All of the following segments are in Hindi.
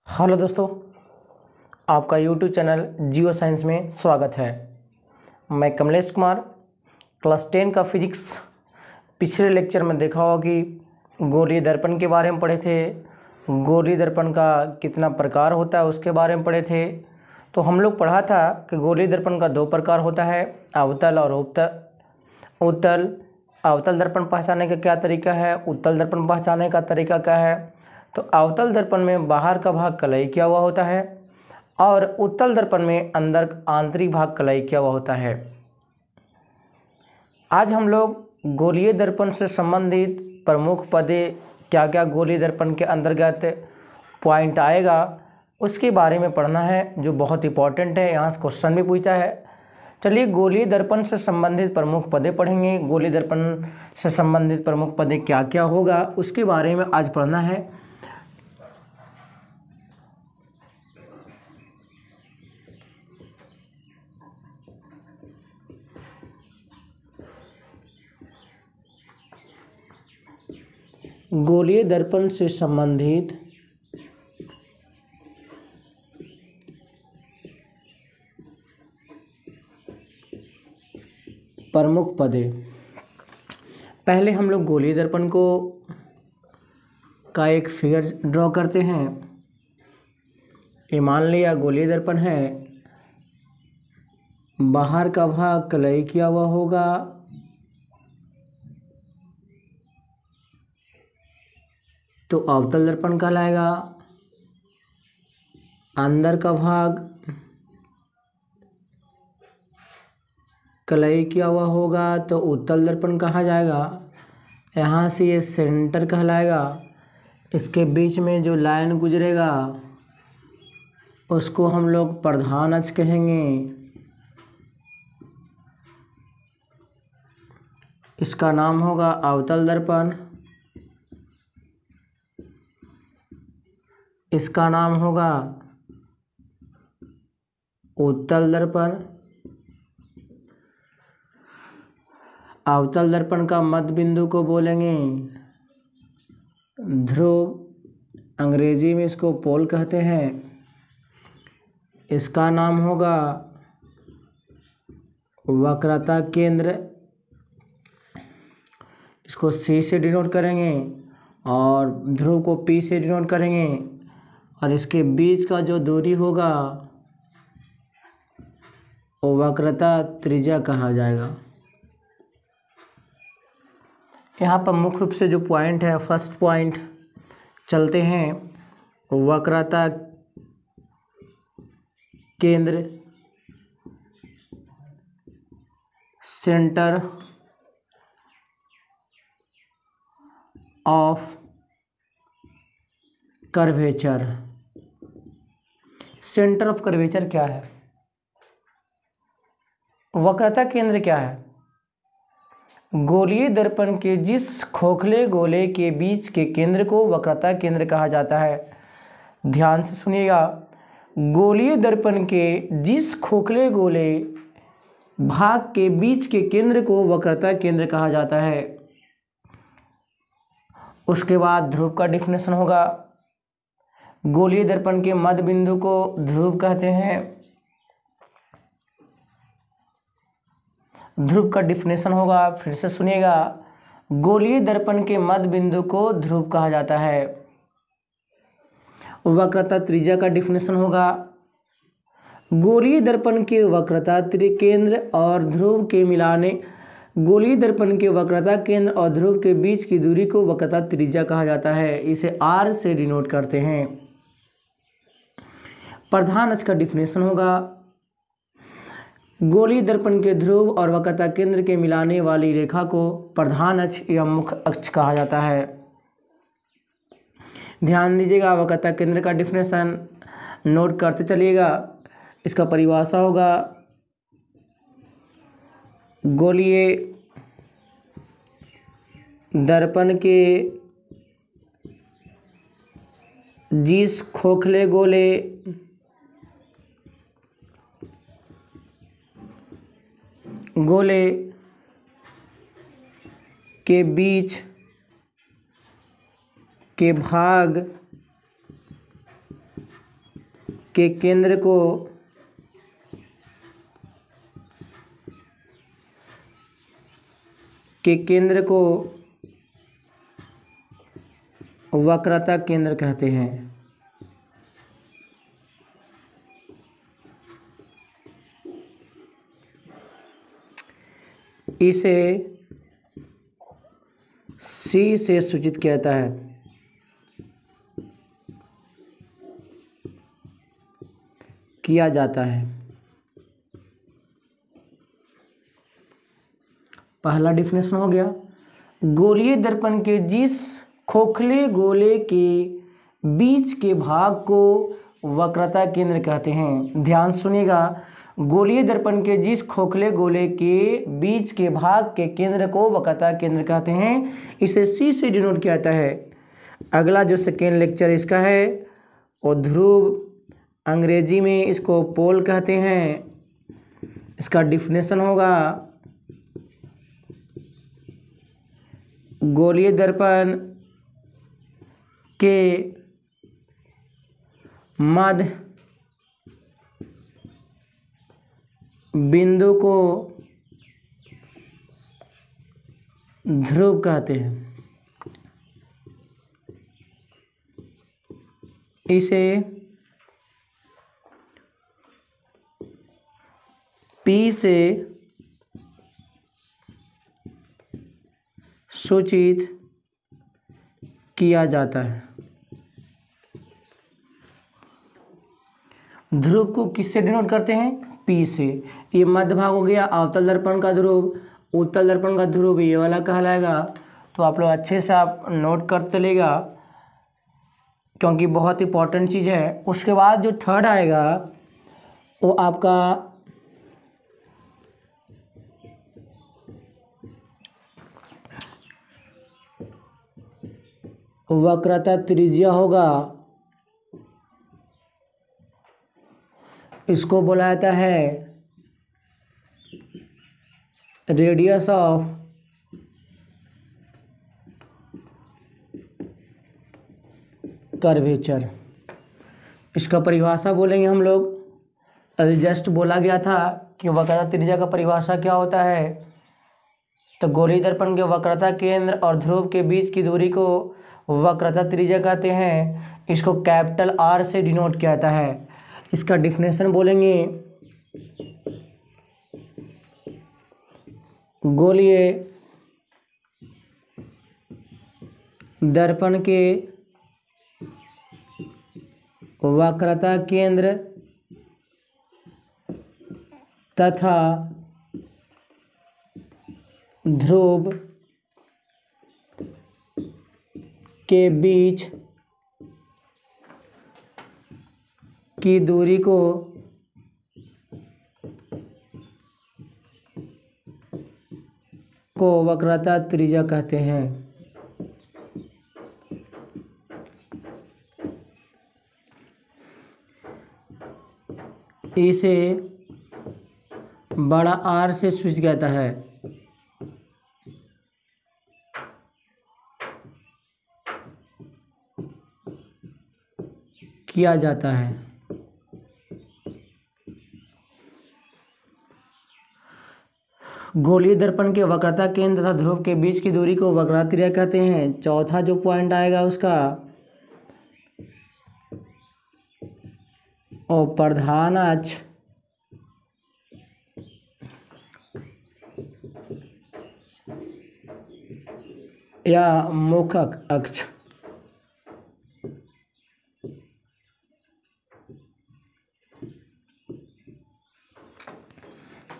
हेलो दोस्तों, आपका यूट्यूब चैनल जियो साइंस में स्वागत है। मैं कमलेश कुमार, क्लास 10 का फिजिक्स पिछले लेक्चर में देखा होगा कि गोलीय दर्पण के बारे में पढ़े थे। गोलीय दर्पण का कितना प्रकार होता है उसके बारे में पढ़े थे। तो हम लोग पढ़ा था कि गोलीय दर्पण का दो प्रकार होता है, अवतल और उत्तल। अवतल दर्पण पहचानने का क्या तरीका है, उत्तल दर्पण पहचानने का तरीका क्या है। तो अवतल दर्पण में बाहर का भाग कलई किया हुआ होता है और उत्तल दर्पण में अंदर आंतरिक भाग कलई किया हुआ होता है। आज हम लोग गोलीय दर्पण से संबंधित प्रमुख पदें, क्या क्या गोलीय दर्पण के अंतर्गत पॉइंट आएगा उसके बारे में पढ़ना है, जो बहुत इंपॉर्टेंट है। यहाँ से क्वेश्चन भी पूछता है। चलिए, गोलीय दर्पण से संबंधित प्रमुख पदें पढ़ेंगे। गोलीय दर्पण से संबंधित प्रमुख पदें क्या क्या होगा उसके बारे में आज पढ़ना है। गोलीय दर्पण से संबंधित प्रमुख पदें। पहले हम लोग गोलीय दर्पण का एक फिगर ड्रॉ करते हैं। ये मान लिया गोलीय दर्पण है, बाहर का भाग कलई किया हुआ होगा, तो अवतल दर्पण कहलाएगा। अंदर का भाग कलई किया हुआ होगा तो उत्तल दर्पण कहा जाएगा। यहाँ से ये सेंटर कहलाएगा। इसके बीच में जो लाइन गुजरेगा उसको हम लोग प्रधान अक्ष कहेंगे। इसका नाम होगा अवतल दर्पण। इसका नाम होगा उत्तल दर्पण। अवतल दर्पण का मध्य बिंदु को बोलेंगे ध्रुव, अंग्रेजी में इसको पोल कहते हैं। इसका नाम होगा वक्रता केंद्र। इसको C से डिनोट करेंगे और ध्रुव को P से डिनोट करेंगे, और इसके बीच का जो दूरी होगा वो वक्रता त्रिज्या कहा जाएगा। यहाँ पर मुख्य रूप से जो पॉइंट है, फर्स्ट पॉइंट चलते हैं। वक्रता केंद्र, centre of curvature. Centre of curvature क्या है, वक्रता केंद्र क्या है? गोलीय दर्पण के जिस खोखले गोले के बीच के केंद्र को वक्रता केंद्र कहा जाता है। ध्यान से सुनिएगा, गोलीय दर्पण के जिस खोखले गोले भाग के बीच के केंद्र को वक्रता केंद्र कहा जाता है। उसके बाद ध्रुव का डिफिनेशन होगा। गोलीय दर्पण के मध्य बिंदु को ध्रुव कहते हैं। ध्रुव का डिफिनेशन होगा, फिर से सुनिएगा, गोलीय दर्पण के मध्य बिंदु को ध्रुव कहा जाता है। वक्रता त्रिज्या का डिफिनेशन होगा, गोलीय दर्पण के वक्रता त्रिकेंद्र और ध्रुव के मिलाने, गोलीय दर्पण के वक्रता केंद्र और ध्रुव के बीच की दूरी को वक्रता त्रिज्या कहा जाता है। इसे R से डिनोट करते हैं। प्रधान अक्ष का डिफिनेशन होगा, गोलीय दर्पण के ध्रुव और वक्रता केंद्र के मिलाने वाली रेखा को प्रधान अक्ष या मुख्य अक्ष कहा जाता है। ध्यान दीजिएगा, वक्रता केंद्र का डिफिनेशन नोट करते चलिएगा। इसका परिभाषा होगा, गोलीय दर्पण के जिस खोखले गोले के बीच के भाग के केंद्र को वक्रता केंद्र कहते हैं। इसे सी से सूचित किया जाता है। पहला डिफिनेशन हो गया। गोलीय दर्पण के जिस खोखले गोले के बीच के भाग को वक्रता केंद्र कहते हैं। ध्यान सुनिएगा, गोलीय दर्पण के जिस खोखले गोले के बीच के भाग के केंद्र को वक्रता केंद्र कहते हैं। इसे सी से डिनोट किया जाता है। अगला जो सेकेंड लेक्चर इसका है वो ध्रुव, अंग्रेजी में इसको पोल कहते हैं। इसका डिफिनेशन होगा गोलीय दर्पण के मध्य बिंदु को ध्रुव कहते हैं। इसे पी से सूचित किया जाता है। ध्रुव को किससे डिनोट करते हैं? पी से। ये मध्य भाग हो गया अवतल दर्पण का ध्रुव, उत्तल दर्पण का ध्रुव ये वाला कहलाएगा। तो आप लोग अच्छे से आप नोट करते चलेगा क्योंकि बहुत इंपॉर्टेंट चीज़ है। उसके बाद जो थर्ड आएगा वो आपका वक्रता त्रिज्या होगा। इसको बोला जाता है रेडियस ऑफ कर्वेचर। इसका परिभाषा बोलेंगे हम लोग। अभी जस्ट बोला गया था कि वक्रता त्रिज्या का परिभाषा क्या होता है। तो गोलीय दर्पण के वक्रता केंद्र और ध्रुव के बीच की दूरी को वक्रता त्रिज्या कहते हैं। इसको कैपिटल आर से डिनोट किया जाता है। इसका डिफिनेशन बोलेंगे गोलीय दर्पण के वक्रता केंद्र तथा ध्रुव के बीच की दूरी को वक्रता त्रिज्या कहते हैं। इसे बड़ा आर से सूचित किया जाता है। गोलीय दर्पण के वक्रता केंद्र तथा ध्रुव के बीच की दूरी को वक्रता त्रिज्या कहते हैं। चौथा जो पॉइंट आएगा उसका और प्रधान अक्ष या मुख्य अक्ष।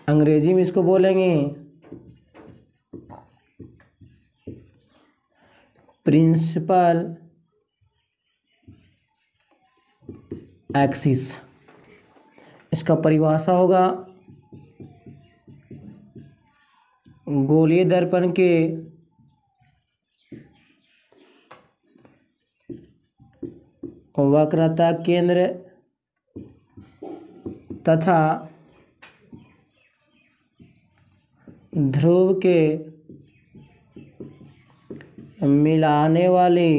अंग्रेजी में इसको बोलेंगे प्रिंसिपल एक्सिस। इसका परिभाषा होगा गोलीय दर्पण के वक्रता केंद्र तथा ध्रुव के मिलाने वाली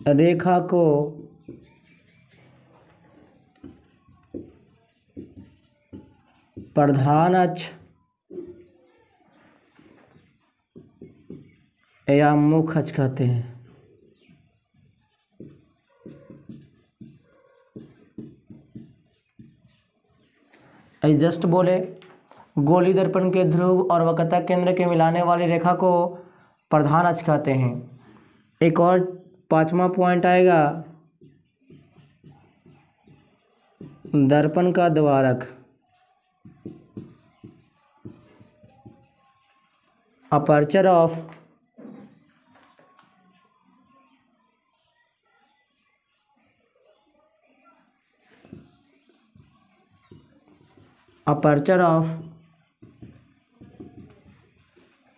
रेखा को प्रधान अक्ष या मुख्य अक्ष कहते हैं। जस्ट बोले गोलीय दर्पण के ध्रुव और वक्रता केंद्र के मिलाने वाली रेखा को प्रधान अक्ष कहते हैं। एक और 5वां पॉइंट आएगा दर्पण का द्वारक। अपर्चर ऑफ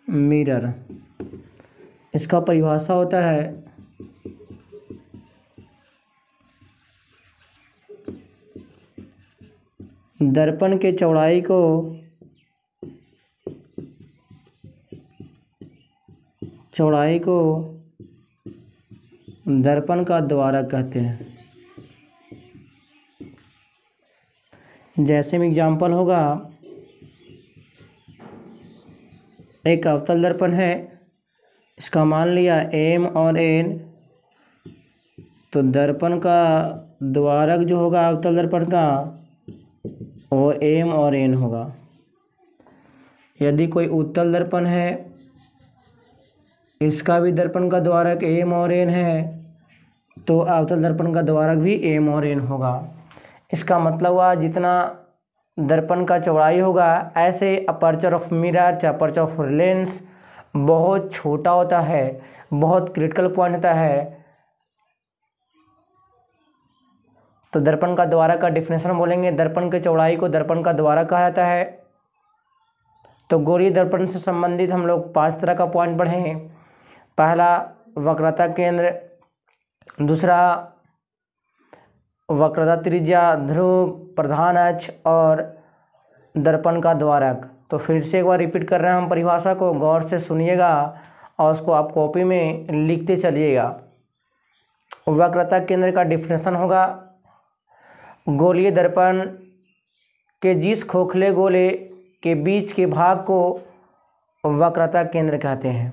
मिरर, इसका परिभाषा होता है दर्पण के चौड़ाई को दर्पण का द्वारक कहते हैं। जैसे में एग्जाम्पल होगा, एक अवतल दर्पण है, इसका मान लिया एम और एन, तो दर्पण का द्वारक जो होगा अवतल दर्पण का वो एम और एन होगा। यदि कोई उत्तल दर्पण है, इसका भी दर्पण का द्वारक एम और एन है, तो अवतल दर्पण का द्वारक भी एम और एन होगा। इसका मतलब हुआ जितना दर्पण का चौड़ाई होगा, ऐसे अपर्चर ऑफ मिरर या अपर्चर ऑफ लेंस बहुत छोटा होता है, बहुत क्रिटिकल पॉइंट होता है। तो दर्पण का द्वारक का डिफिनेशन बोलेंगे, दर्पण की चौड़ाई को दर्पण का द्वारक कहा जाता है। तो गोलीय दर्पण से संबंधित हम लोग 5 तरह का पॉइंट पढ़े हैं। पहला वक्रता केंद्र, दूसरा वक्रता त्रिज्या, ध्रुव, प्रधान अक्ष और दर्पण का द्वारक। तो फिर से एक बार रिपीट कर रहे हैं हम परिभाषा को, गौर से सुनिएगा और उसको आप कॉपी में लिखते चलिएगा। वक्रता केंद्र का डिफिनेशन होगा गोलीय दर्पण के जिस खोखले गोले के बीच के भाग को वक्रता केंद्र कहते हैं।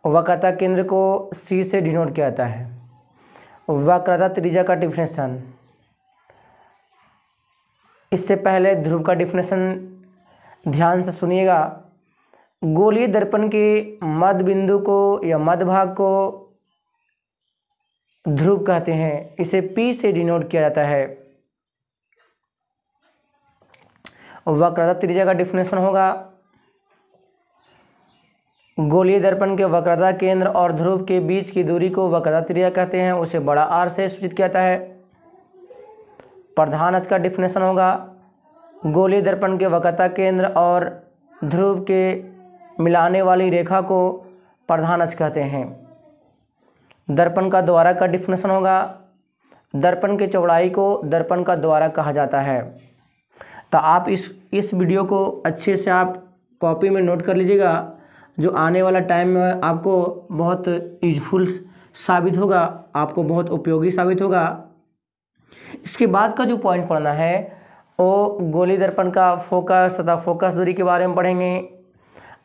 वक्रता केंद्र को C से डिनोट किया जाता है। वक्रता त्रिज्या का डिफिनेशन, इससे पहले ध्रुव का डिफिनेशन ध्यान से सुनिएगा। गोलीय दर्पण के मध्य बिंदु को या मध्य भाग को ध्रुव कहते हैं, इसे P से डिनोट किया जाता है। वक्रता त्रिज्या का डिफिनेशन होगा गोलीय दर्पण के वक्रता केंद्र और ध्रुव के बीच की दूरी को वक्रता त्रिज्या कहते हैं, उसे बड़ा R से सूचित किया जाता है। प्रधान अक्ष का डिफिनेशन होगा गोलीय दर्पण के वक्रता केंद्र और ध्रुव के मिलाने वाली रेखा को प्रधान अक्ष कहते हैं। दर्पण का द्वारक का डिफिनेशन होगा दर्पण के चौड़ाई को दर्पण का द्वारक कहा जाता है। तो आप इस वीडियो को अच्छे से आप कॉपी में नोट कर लीजिएगा, जो आने वाला टाइम में आपको बहुत यूजफुल साबित होगा, आपको बहुत उपयोगी साबित होगा। इसके बाद का जो पॉइंट पढ़ना है वो गोलीय दर्पण का फोकस तथा फोकस दूरी के बारे में पढ़ेंगे।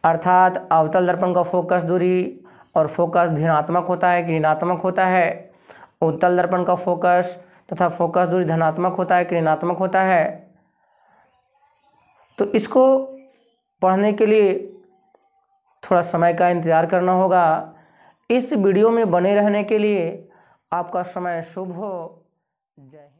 अर्थात अवतल दर्पण का फोकस दूरी और फोकस धनात्मक होता है कि ऋणात्मक होता है। उत्तल दर्पण का फोकस तथा फोकस दूरी धनात्मक होता है कि ऋणात्मक होता है। तो इसको पढ़ने के लिए थोड़ा समय का इंतज़ार करना होगा। इस वीडियो में बने रहने के लिए आपका समय शुभ हो। जय हिंद।